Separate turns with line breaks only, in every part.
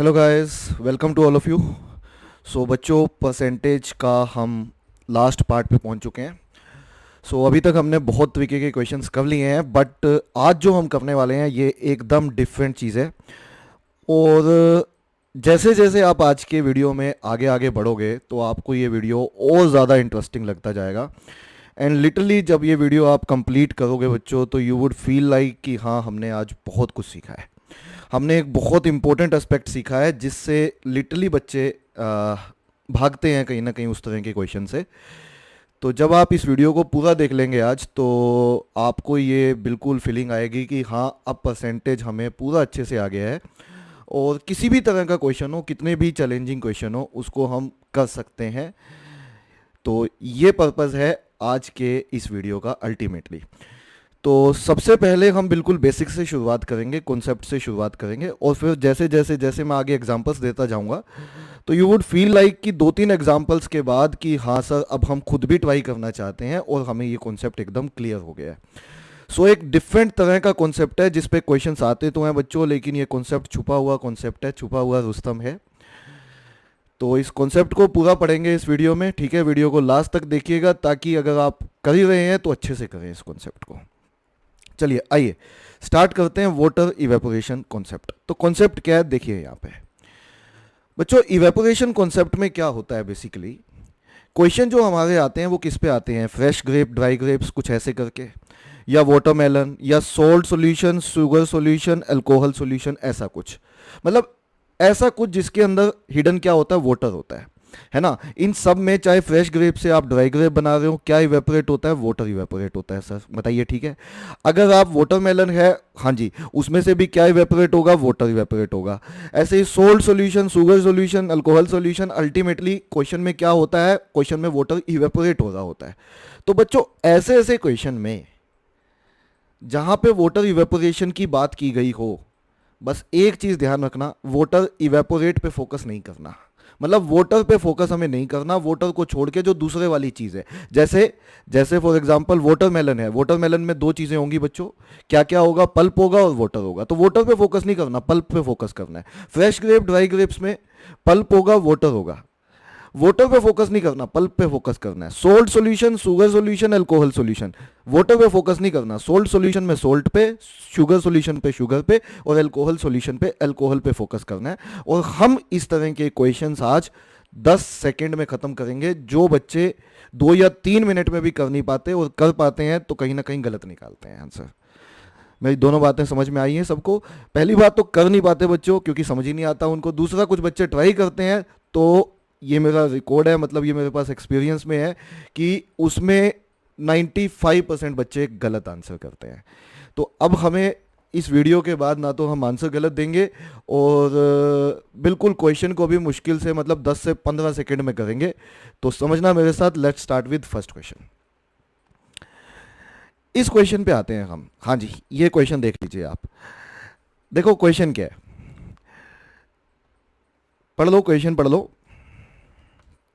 Hello guys, welcome to all of you. So बच्चों, percentage का हम लास्ट पार्ट पे पहुंच चुके हैं। अभी तक हमने बहुत तरीके के क्वेश्चंस कर लिए हैं, बट आज जो हम करने वाले हैं ये एकदम डिफरेंट चीज़ है। और जैसे जैसे आप आज के वीडियो में आगे आगे बढ़ोगे तो आपको ये वीडियो और ज़्यादा इंटरेस्टिंग लगता जाएगा। एंड लिटरली जब ये वीडियो आप कंप्लीट करोगे बच्चों, तो यू वुड फील लाइक कि हाँ, हमने आज बहुत कुछ सीखा है। हमने एक बहुत इंपॉर्टेंट एस्पेक्ट सीखा है जिससे लिटरली बच्चे भागते हैं कहीं ना कहीं उस तरह के क्वेश्चन से। तो जब आप इस वीडियो को पूरा देख लेंगे आज, तो आपको ये बिल्कुल फीलिंग आएगी कि हाँ, अब परसेंटेज हमें पूरा अच्छे से आ गया है और किसी भी तरह का क्वेश्चन हो, कितने भी चैलेंजिंग क्वेश्चन हो, उसको हम कर सकते हैं। तो ये पर्पज़ है आज के इस वीडियो का अल्टीमेटली। तो सबसे पहले हम बिल्कुल बेसिक से शुरुआत करेंगे, कॉन्सेप्ट से शुरुआत करेंगे, और फिर जैसे जैसे जैसे मैं आगे एग्जांपल्स देता जाऊंगा तो यू वुड फील लाइक कि दो तीन एग्जांपल्स के बाद कि हाँ सर, अब हम खुद भी ट्राई करना चाहते हैं और हमें ये कॉन्सेप्ट एकदम क्लियर हो गया है। एक डिफरेंट तरह का कॉन्सेप्ट है जिस पे क्वेश्चंस आते तो हैं बच्चों, लेकिन ये कॉन्सेप्ट छुपा हुआ कॉन्सेप्ट है, छुपा हुआ रुस्तम है। तो इस कॉन्सेप्ट को पूरा पढ़ेंगे इस वीडियो में, ठीक है। वीडियो को लास्ट तक देखिएगा ताकि अगर आप कर ही रहे हैं तो अच्छे से करें इस कॉन्सेप्ट को। चलिए आइए स्टार्ट करते हैं वाटर इवेपोरेशन कॉन्सेप्ट। तो कॉन्सेप्ट क्या है, देखिए यहाँ पे बच्चों। इवेपोरेशन कॉन्सेप्ट में क्या होता है, बेसिकली क्वेश्चन जो हमारे आते हैं वो किस पे आते हैं, फ्रेश ग्रेप, ड्राई ग्रेप्स, कुछ ऐसे करके, या वाटरमेलन, या salt solution, sugar solution, alcohol solution, ऐसा कुछ। मतलब ऐसा कुछ जिसके अंदर हिडन क्या होता है, वाटर होता है ना। इन सब में चाहे फ्रेश ग्रेप से आप ड्राई ग्रेप बना रहे हो, क्या इवेपोरेट होता है, वाटर इवेपोरेट होता है। सर बताइए, ठीक है। अगर आप वाटरमेलन है, हाँ जी, उसमें से भी क्या इवेपोरेट होगा, वाटर इवेपोरेट होगा। ऐसे ही salt solution, sugar solution, alcohol solution, ultimately question में क्या होता है, क्वेश्चन में वाटर इवेपोरेट हो रहा होता है। तो बच्चों, ऐसे ऐसे क्वेश्चन में जहां पे वाटर इवेपोरेशन की बात की गई हो, बस एक चीज ध्यान रखना, वाटर इवेपोरेट पे फोकस नहीं करना। मतलब वाटर पे फोकस हमें नहीं करना, वाटर को छोड़ के जो दूसरे वाली चीज़ है। जैसे जैसे फॉर एग्जांपल वाटरमेलन है, वाटरमेलन में दो चीज़ें होंगी बच्चों, क्या क्या होगा, पल्प होगा और वाटर होगा। तो वाटर पे फोकस नहीं करना, पल्प पे फोकस करना है। फ्रेश ग्रेप, ड्राई ग्रेप्स में पल्प होगा, वाटर होगा। वाटर पे फोकस नहीं करना, पल्प पे फोकस करना है। Salt solution, sugar solution, alcohol solution, water पे फोकस नहीं करना। सोल्ट सॉल्यूशन में सोल्ट पे, शुगर सॉल्यूशन पे शुगर पे, और अल्कोहल सॉल्यूशन पे अल्कोहल पे फोकस करना है। और हम इस तरह के क्वेश्चंस आज 10 सेकंड में खत्म करेंगे। जो बच्चे 2 या 3 मिनट में भी कर नहीं पाते और कर पाते हैं तो कहीं ना कहीं गलत निकालते हैं आंसर। मेरी दोनों बातें समझ में आई हैं सबको। पहली बात तो कर नहीं पाते बच्चों क्योंकि समझ ही नहीं आता उनको। दूसरा, कुछ बच्चे ट्राई करते हैं, तो ये मेरा रिकॉर्ड है, मतलब ये मेरे पास एक्सपीरियंस में है कि उसमें 95% बच्चे गलत आंसर करते हैं। तो अब हमें इस वीडियो के बाद ना तो हम आंसर गलत देंगे और बिल्कुल क्वेश्चन को भी मुश्किल से, मतलब 10 से 15 सेकंड में करेंगे। तो समझना मेरे साथ। Let's start with first question. इस क्वेश्चन पे आते हैं हम। हाँ जी, ये क्वेश्चन देख लीजिए आप। देखो क्वेश्चन क्या है, पढ़ लो क्वेश्चन, पढ़ लो।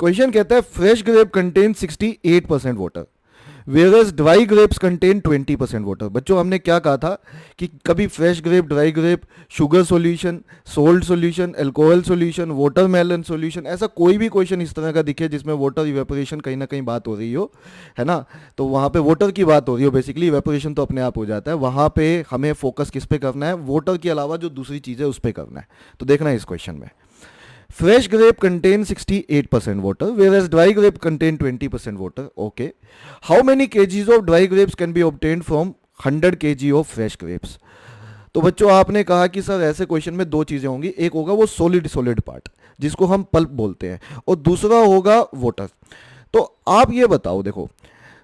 क्वेश्चन कहता है fresh grape contain 68% water, whereas dry grapes contain 20% water. बच्चों, हमने क्या कहा था कि कभी fresh grape, dry grape, sugar solution, salt solution, alcohol solution, watermelon solution, ऐसा कोई भी क्वेश्चन इस तरह का दिखे जिसमें वाटर इवेपोरेशन कहीं ना कहीं बात हो रही हो, है ना, तो वहाँ पे वाटर की बात हो रही हो। बेसिकली इवेपोरेशन तो अपने आप हो जाता है, वहाँ पे हमें फोकस किस पे करना है, वाटर के अलावा जो दूसरी चीज़ है उस पर करना है। तो देखना है इस क्वेश्चन में, fresh grape contain 68% water, whereas dry grape contain 20% water. Okay. How many kgs of dry grapes can be obtained from 100 kg of fresh grapes? तो बच्चों, आपने कहा कि सर ऐसे क्वेश्चन में दो चीज़ें होंगी, एक होगा वो सॉलिड सॉलिड पार्ट जिसको हम पल्प बोलते हैं, और दूसरा होगा वाटर। तो आप ये बताओ, देखो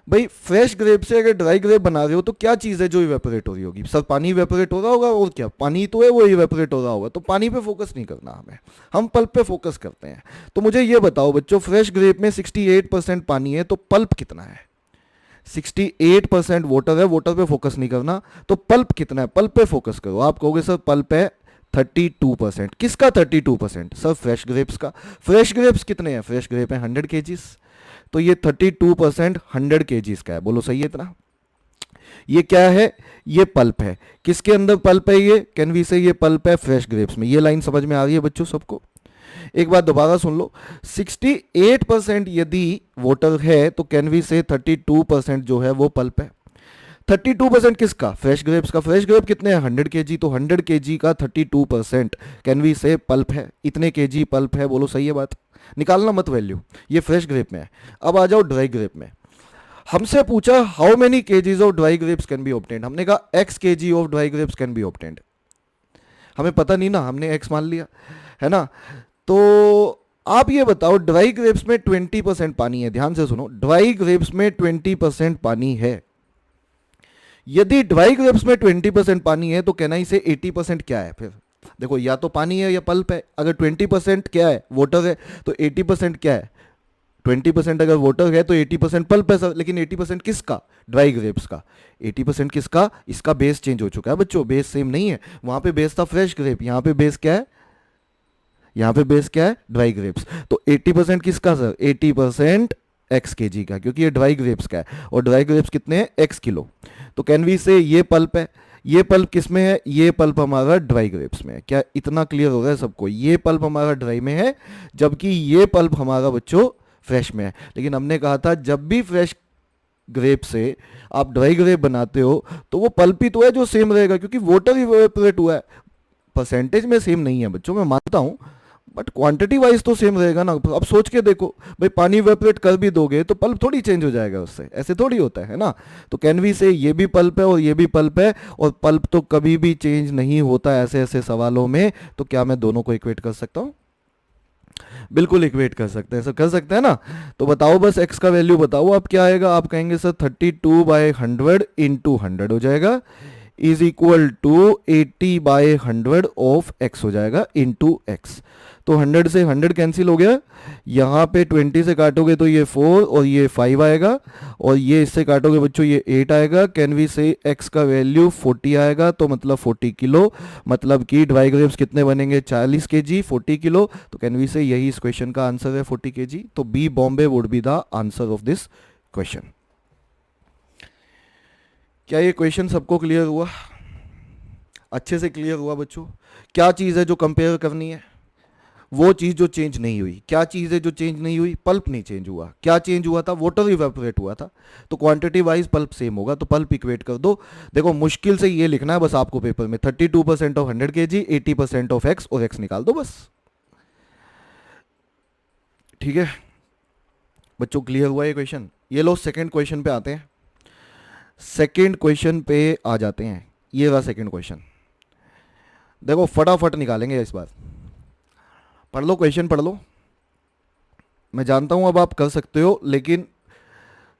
भाई, फ्रेश ग्रेप से अगर ड्राई ग्रेप बना रहे हो तो क्या चीज़ है जो इवेपोरेट हो रही होगी? सर पानी इवेपोरेट हो रहा होगा, और क्या, पानी तो है वो इवेपोरेट हो रहा होगा। तो पानी पे फोकस नहीं करना हमें, हम पल्प पे फोकस करते हैं। तो मुझे ये बताओ बच्चों, फ्रेश ग्रेप में 68% पानी है, तो पल्प कितना है? 68% वाटर है, वाटर पे फोकस नहीं करना, तो पल्प कितना है, पल्प पे फोकस करो। आप कहोगे सर पल्प है 32%। किसका 32%? सर फ्रेश ग्रेप्स का। फ्रेश ग्रेप्स कितने हैं? फ्रेश ग्रेप है 100 kgs, तो ये 32% 100 kgs का है। बोलो सही है इतना? ये क्या है, ये पल्प है। किसके अंदर पल्प है, ये कैन वी से ये पल्प है फ्रेश ग्रेप्स में। ये लाइन समझ में आ रही है बच्चों सबको? एक बात दोबारा सुन लो, 68% यदि वाटर है तो कैन वी से 32% जो है वो पल्प है। 32% किसका, फ्रेश ग्रेप्स का। फ्रेश ग्रेप कितने हैं, 100 केजी, तो 100 केजी का 32% कैन वी से पल्प है। इतने केजी पल्प है, बोलो सही है बात? निकालना मत वैल्यू, ये फ्रेश ग्रेप में है। अब आ जाओ ड्राई ग्रेप में। हमसे पूछा how many KGs of dry grapes can be obtained, हमने कहा x KG of dry grapes can be obtained. हमें पता नहीं ना, हमने एक्स मान लिया, है ना। तो आप ये बताओ, ड्राई ग्रेप्स में 20% पानी है, ध्यान से सुनो, ड्राई ग्रेप्स में 20% पानी है। यदि ड्राई ग्रेप्स में 20% पानी है तो कहना ही से 80% क्या है फिर? देखो, या तो पानी है या पल्प है। अगर 20% क्या है, वाटर है, तो 80% क्या है? 20% अगर वाटर है तो 80% पल्प है सर। लेकिन 80% किसका, ड्राई ग्रेप्स का। 80% किसका, इसका बेस चेंज हो चुका है बच्चों, बेस सेम नहीं है। वहां पे बेस था फ्रेश ग्रेप, यहां पे बेस क्या है, यहां पे बेस क्या है, ड्राई ग्रेप्स। तो 80% किसका सर, 80% एक्स केजी का, क्योंकि ये ड्राई ग्रेप्स का है। और ड्राई ग्रेप्स कितने हैं, एक्स किलो। तो कैन वी से ये पल्प है। ये पल्प किस में है, ये पल्प हमारा ड्राई ग्रेप्स में है। क्या इतना क्लियर हो रहा है सबको? ये पल्प हमारा ड्राई में है, जबकि ये पल्प हमारा बच्चों फ्रेश में है। लेकिन हमने कहा था जब भी फ्रेश ग्रेप से आप ड्राई ग्रेप बनाते हो तो वो पल्प ही तो है जो सेम रहेगा, क्योंकि वाटर इवेपोरेट हुआ है। परसेंटेज में सेम नहीं है बच्चों, मैं मानता हूं, बट क्वांटिटी वाइज तो सेम रहेगा ना। अब सोच के देखो भाई, पानी इवेपोरेट कर भी दोगे तो पल्प थोड़ी चेंज हो जाएगा उससे, ऐसे थोड़ी होता है ना। तो कैन वी से ये भी पल्प है और ये भी पल्प है, और पल्प तो कभी भी चेंज नहीं होता ऐसे ऐसे सवालों में। तो क्या मैं दोनों को इक्वेट कर सकता हूँ? बिल्कुल इक्वेट कर सकते हैं सर, कर सकते हैं ना। तो बताओ बस एक्स का वैल्यू बताओ, अब क्या आएगा? आप कहेंगे सर 32/100 इंटू 100 हो जाएगा, is equal to 80/100 of x हो जाएगा इंटू एक्स। तो 100 से 100 कैंसिल हो गया, यहाँ पे 20 से काटोगे तो ये 4 और ये 5 आएगा, और ये इससे काटोगे बच्चों ये 8 आएगा। कैन वी से एक्स का वैल्यू 40 आएगा, तो मतलब 40 किलो। मतलब कि ड्राई ग्रेप्स कितने बनेंगे, 40 केजी, 40 किलो। तो कैन वी से यही इस क्वेश्चन का आंसर है 40 केजी। तो b Bombay would be the answer of this question. क्या ये क्वेश्चन सबको क्लियर हुआ? अच्छे से क्लियर हुआ बच्चों? क्या चीज़ है जो कंपेयर करनी है? वो चीज़ जो चेंज नहीं हुई। क्या चीज़ है जो चेंज नहीं हुई? पल्प नहीं चेंज हुआ। क्या चेंज हुआ था? वाटर इवेपोरेट हुआ था। तो क्वांटिटी वाइज पल्प सेम होगा, तो पल्प इक्वेट कर दो। देखो, मुश्किल से ये लिखना है बस आपको पेपर में, 32% ऑफ 100 केजी, 80% ऑफ एक्स, और एक्स निकाल दो बस। ठीक है बच्चों, क्लियर हुआ ये क्वेश्चन? ये लो सेकेंड क्वेश्चन पे आते हैं। सेकेंड क्वेश्चन पे आ जाते हैं। ये रहा सेकेंड क्वेश्चन। देखो फटाफट निकालेंगे इस बार। पढ़ लो क्वेश्चन, पढ़ लो। मैं जानता हूं अब आप कर सकते हो, लेकिन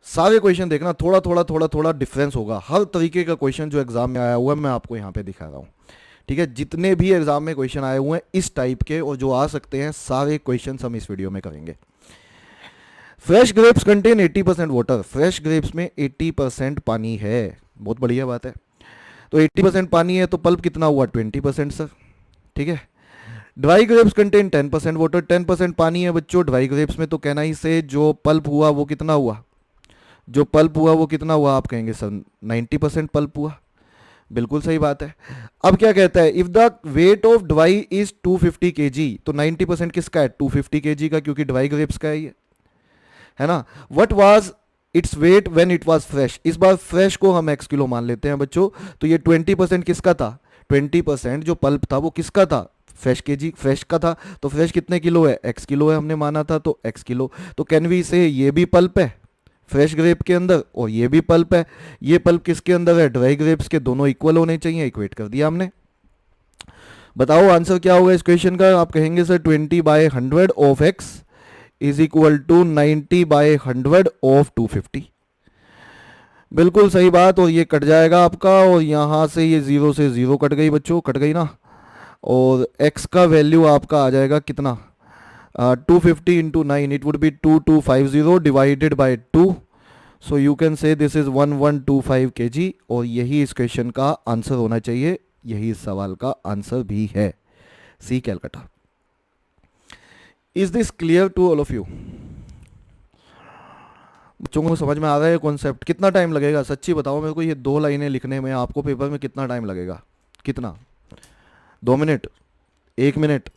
सारे क्वेश्चन देखना, थोड़ा थोड़ा थोड़ा थोड़ा डिफरेंस होगा। हर तरीके का क्वेश्चन जो एग्जाम में आया हुआ है मैं आपको यहां पे दिखा रहा हूं। ठीक है, जितने भी एग्जाम में क्वेश्चन आए हुए हैं इस टाइप के और जो आ सकते हैं, सारे क्वेश्चन हम इस वीडियो में करेंगे। Fresh grapes contain 80% water. Fresh grapes में 80% पानी है, बहुत बढ़िया बात है। तो 80% पानी है तो पल्प कितना हुआ, 20% सर। ठीक है। Dry grapes contain 10% water. 10% पानी है बच्चों ड्राई ग्रेप्स में, तो कहना ही से जो पल्प हुआ वो कितना हुआ, जो पल्प हुआ वो कितना हुआ? आप कहेंगे सर 90% पल्प हुआ। बिल्कुल सही बात है। अब क्या कहता है, if the weight of dry is 250 KG, तो 90% किसका है, 250 केजी का, क्योंकि ड्राई ग्रेप्स का है ये, है ना। What was its weight when it was fresh. इस बार फ्रेश को हम एक्स किलो मान लेते हैं बच्चों। तो ये 20% किसका था, 20% जो पल्प था वो किसका था, फ्रेश केजी, फ्रेश का था। तो फ्रेश कितने किलो है, एक्स किलो है, हमने माना था, तो एक्स किलो। तो कैन वी से ये भी पल्प है फ्रेश ग्रेप के अंदर, और ये भी पल्प है। ये पल्प किसके अंदर है, ड्राई ग्रेप्स के। दोनों इक्वल होने चाहिए, इक्वेट कर दिया हमने। बताओ आंसर क्या होगा इस क्वेश्चन का? आप कहेंगे sir 20/100 of x is equal to 90/100 of 250। बिल्कुल सही बात। और ये कट जाएगा आपका, और यहां से ये 0 से 0 कट गई बच्चों, कट गई ना। और x का वैल्यू आपका आ जाएगा कितना, 250 into 9, it would be 2250 divided by 2। So you can say this is 1125 kg। और यही इस क्वेश्चन का आंसर होना चाहिए, यही इस सवाल का आंसर भी है, C Calcutta. Is this clear to all of you? बच्चों को समझ में आ रहा है ये कॉन्सेप्ट? कितना टाइम लगेगा सच्ची बताओ मेरे को, ये 2 लाइनें लिखने में आपको पेपर में कितना टाइम लगेगा? कितना? 2 मिनट? 1 मिनट?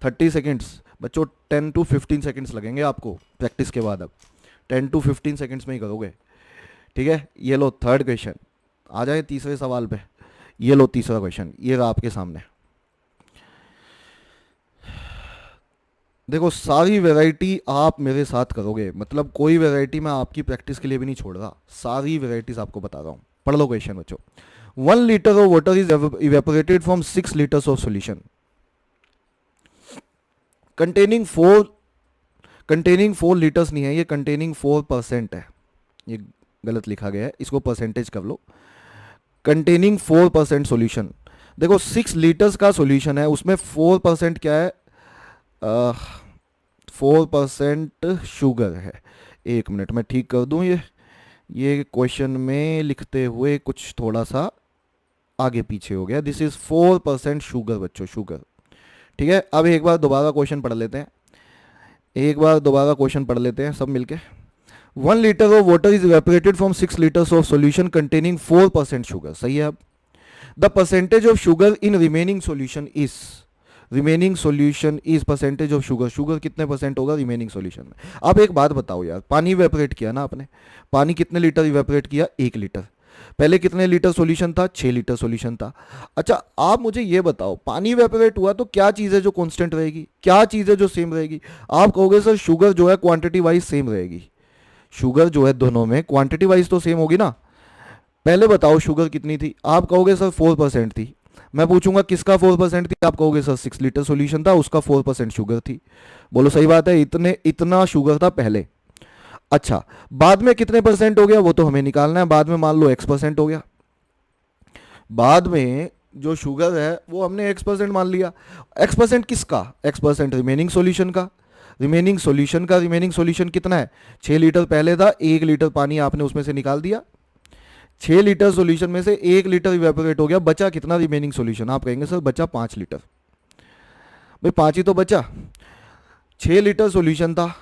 30 सेकेंड्स? बच्चों 10 to 15 सेकेंड्स लगेंगे आपको प्रैक्टिस के बाद। अब 10 to 15 सेकेंड्स में ही करोगे। ठीक है, ये लो थर्ड क्वेश्चन। आ जाए तीसरे सवाल पे। ये लो तीसरा क्वेश्चन, ये रहा आपके सामने। देखो सारी वैरायटी आप मेरे साथ करोगे, मतलब कोई वैरायटी मैं आपकी प्रैक्टिस के लिए भी नहीं छोड़ रहा, सारी वैरायटीज आपको बता रहा हूँ। पढ़ लो क्वेश्चन बच्चों। 1 liter of water is evaporated from 6 liters of solution containing 4 liters नहीं है ये, containing 4% है, ये गलत लिखा गया है, इसको परसेंटेज कर लो। containing 4% solution. देखो 6 लीटर्स का सॉल्यूशन है, उसमें 4% क्या है? 4% शुगर है। 1 मिनट में ठीक कर दूं ये क्वेश्चन में लिखते हुए कुछ थोड़ा सा आगे पीछे हो गया। दिस इज 4% शुगर बच्चों, शुगर। ठीक है, अब एक बार दोबारा क्वेश्चन पढ़ लेते हैं, सब मिलके। 1 liter of water is evaporated from 6 liters of solution containing 4% sugar। सही है। अब the percentage of sugar in remaining solution is percentage of sugar कितने परसेंट होगा रिमेनिंग सॉल्यूशन में? अब एक बात बताओ यार, पानी इवेपोरेट किया ना आपने, पानी कितने लीटर इवेपोरेट किया? 1 लीटर। पहले कितने लीटर सॉल्यूशन था? 6 लीटर सॉल्यूशन था। अच्छा आप मुझे ये बताओ, पानी इवेपोरेट हुआ तो क्या चीज़ है जो कांस्टेंट रहेगी, क्या चीज़ है जो सेम रहेगी? आप कहोगे सर शुगर जो है क्वांटिटी वाइज सेम रहेगी। शुगर जो है दोनों में क्वांटिटी वाइज तो सेम होगी ना। पहले बताओ शुगर कितनी थी? आप कहोगे सर 4% थी। मैं पूछूंगा किसका 4% थी? आप कहोगे सर 6 लीटर सॉल्यूशन था, उसका 4% शुगर थी। बोलो सही बात है, इतना शुगर था पहले। अच्छा बाद में कितने परसेंट हो गया वो तो हमें निकालना है। बाद में मान लो x% हो गया, बाद में जो शुगर है वो हमने x% मान लिया। x% किसका? x% रिमेनिंग सॉल्यूशन का। रिमेनिंग सॉल्यूशन कितना है? 6 लीटर पहले था, 1 लीटर पानी आपने उसमें से निकाल दिया। 6 लीटर सॉल्यूशन में से 1 लीटर इवेपोरेट हो गया, बचा कितना रिमेनिंग सॉल्यूशन? आप कहेंगे सर बचा 5 लीटर। भाई 5 ही तो बचा। 6 लीटर सॉल्यूशन था,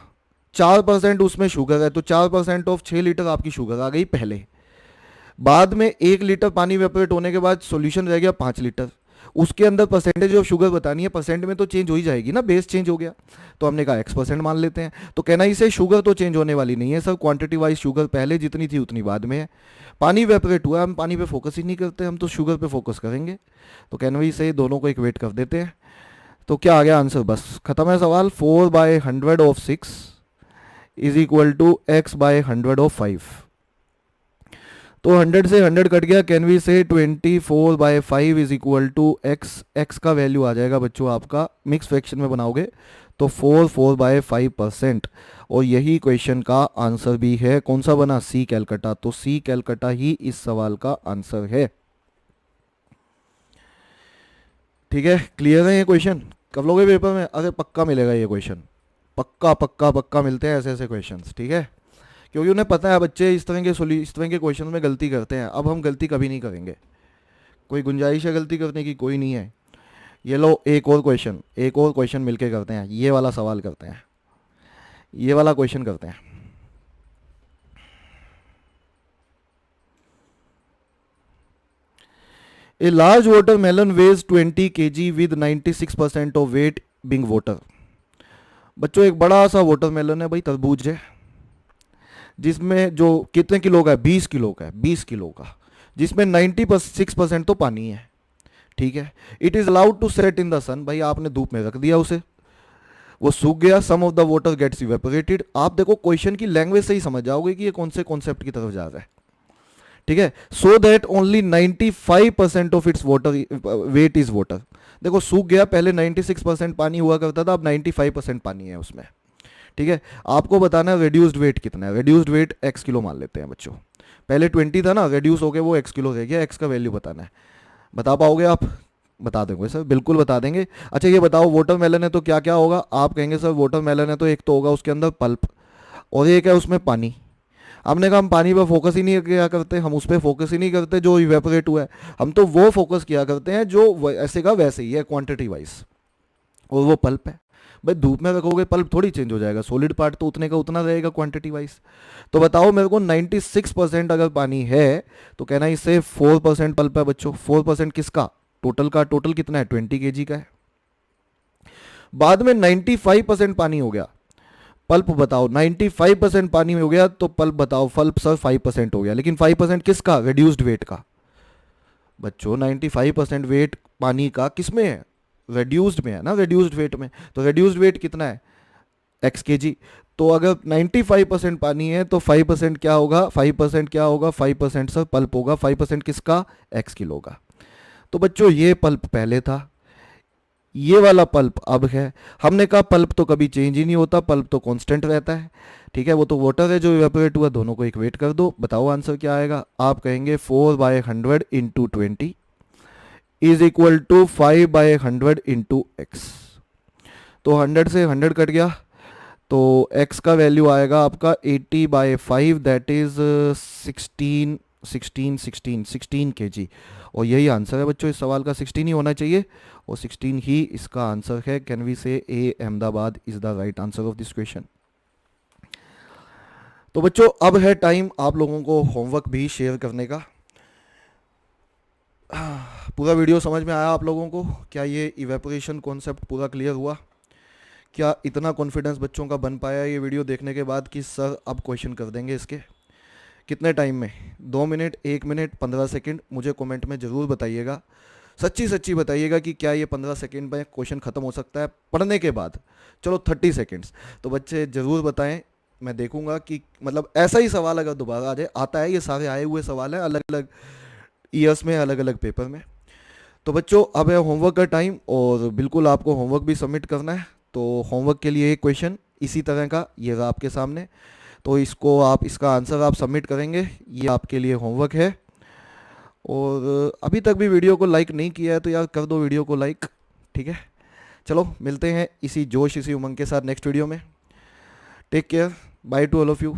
4% उसमें शुगर है, तो 4% ऑफ 6 लीटर आपकी शुगर आ गई पहले। बाद में 1 लीटर पानी इवेपोरेट होने के बाद सॉल्यूशन रह गया 5 लीटर। उसके अंदर परसेंटेज ऑफ शुगर बतानी है, परसेंट में तो चेंज हो ही जाएगी ना, बेस चेंज हो गया, तो हमने कहा x% मान लेते हैं। तो कहना इसे शुगर तो चेंज होने वाली नहीं है सर, क्वांटिटी वाइज शुगर पहले जितनी थी उतनी बाद में है। पानी इवेपोरेट हुआ, हम पानी पे फोकस ही नहीं करते, हम तो शुगर पे फोकस करेंगे। तो कहना इसे दोनों को इक्वेट कर देते हैं। तो क्या आ गया आंसर? बस खत्म है सवाल। 4/100 of 6 is equal to x/100 of 5। तो 100 से 100 कट गया, कैन वी से 24/5 इज इक्वल टू x का वैल्यू आ जाएगा बच्चों आपका, मिक्स फ्रैक्शन में बनाओगे तो 4/5%। और यही क्वेश्चन का आंसर भी है। कौन सा बना? सी कैलकटा। तो सी कैलकटा ही इस सवाल का आंसर है। ठीक है, क्लियर है ये क्वेश्चन? कब लोगे पेपर में? अरे पक्का मिलेगा ये क्वेश्चन, पक्का पक्का पक्का मिलते हैं ऐसे ऐसे क्वेश्चंस। ठीक है, क्योंकि उन्हें पता है बच्चे इस तरह के क्वेश्चन में गलती करते हैं। अब हम गलती कभी नहीं करेंगे, कोई गुंजाइश है गलती करने की? कोई नहीं है। ये लो एक और क्वेश्चन मिलके करते हैं। ये वाला सवाल करते हैं, ये वाला क्वेश्चन करते हैं। A large watermelon weighs 20 kg with 96% of weight being water। बच्चों एक बड़ा सा वाटरमेलन है भाई, तरबूज है, जिसमें जो कितने किलो का है? 20 किलो का है, 20 किलो का, जिसमें 96% तो पानी है। ठीक है, it is allowed to set in the sun. भाई आपने धूप में रख दिया उसे, वो सूख गया, some of the water gets evaporated. आप देखो क्वेश्चन की लैंग्वेज से ही समझ जाओगे कि ये कौन से कॉन्सेप्ट की तरफ जा रहा है। ठीक है, so that only 95% of its water weight is water. देखो सूख गया, पहले 96% पानी हुआ करता था, अब 95% पानी है उसमें। ठीक है, आपको बताना है रेड्यूस्ड वेट कितना है। रेड्यूस्ड वेट x किलो मान लेते हैं बच्चों, पहले 20 था ना, रेड्यूस हो गया वो x किलो रह गया। x का वैल्यू बताना है, बता पाओगे आप? बता देंगे सर, बिल्कुल बता देंगे। अच्छा ये बताओ वाटरमेलन है तो क्या क्या होगा? आप कहेंगे सर वाटरमेलन है तो एक तो होगा उसके अंदर पल्प, और एक है उसमें पानी। हमने कहा हम पानी पर फोकस ही नहीं किया करते, हम उस पर फोकस ही नहीं करते जो इवेपोरेट हुआ है, हम तो वो फोकस किया करते हैं जो ऐसे का वैसे ही है क्वांटिटी वाइज। और वो पल्प है। भाई धूप में रखोगे पल्प थोड़ी चेंज हो जाएगा, सॉलिड पार्ट तो उतने का उतना रहेगा क्वांटिटी वाइज। तो बताओ मेरे को 96% अगर पानी है तो कहना इससे 4% पल्प है बच्चों। 4% किसका? टोटल का। टोटल कितना है? 20 kg का है। बाद में 95% पानी हो गया, पल्प बताओ। 95% पानी हो गया तो पल्प बताओ। पल्प सर 5% हो गया, लेकिन 5% किसका? रिड्यूस्ड वेट का। बच्चों 95% वेट पानी का किस में है? रिड्यूस्ड में है ना, रिड्यूस्ड वेट में। तो रिड्यूस्ड वेट कितना है? एक्स के जी। तो अगर 95% पानी है तो 5% क्या होगा? 5% क्या होगा? 5% सर पल्प होगा। 5% किसका? एक्स किलो का। तो बच्चों ये पल्प पहले था, ये वाला पल्प अब है। हमने कहा पल्प तो कभी चेंज ही नहीं होता, पल्प तो कांस्टेंट रहता है। ठीक है, वो तो वाटर है जो इवेपोरेट हुआ, दोनों को इक्वेट कर दो। बताओ आंसर क्या आएगा? आप कहेंगे 4/100 into 20 is equal to 5/100 into x. तो 100 से 100 कट गया, तो x का वैल्यू आएगा आपका 80/5, दैट इज 16 kg। और यही आंसर है बच्चों इस सवाल का। 16 ही होना चाहिए, और 16 ही इसका आंसर है। Can we say A Ahmedabad is the right answer of this question. तो बच्चों अब है टाइम आप लोगों को होमवर्क भी शेयर करने का। पूरा वीडियो समझ में आया आप लोगों को? क्या ये इवेपोरेशन कॉन्सेप्ट पूरा क्लियर हुआ? क्या इतना कॉन्फिडेंस बच्चों का बन पाया ये वीडियो देखने के बाद कि सर अब क्वेश्चन कर देंगे इसके? कितने टाइम में? 2 मिनट, 1 मिनट, 15 सेकेंड? मुझे कमेंट में ज़रूर बताइएगा, सच्ची सच्ची बताइएगा कि क्या ये 15 सेकेंड में क्वेश्चन ख़त्म हो सकता है पढ़ने के बाद? चलो 30 सेकेंड्स। तो बच्चे ज़रूर बताएं, मैं देखूंगा कि मतलब ऐसा ही सवाल अगर दोबारा आ जाए। आता है, ये सारे आए हुए सवाल हैं अलग अलग ईयर्स में, अलग अलग पेपर में। तो बच्चों अब है होमवर्क का टाइम, और बिल्कुल आपको होमवर्क भी सबमिट करना है। तो होमवर्क के लिए एक क्वेश्चन इसी तरह का ये रहा आपके सामने, तो इसको आप, इसका आंसर आप सबमिट करेंगे। ये आपके लिए होमवर्क है। और अभी तक भी वीडियो को लाइक नहीं किया है तो यार कर दो वीडियो को लाइक। ठीक है, चलो मिलते हैं इसी जोश इसी उमंग के साथ नेक्स्ट वीडियो में। Take care, bye to all of you.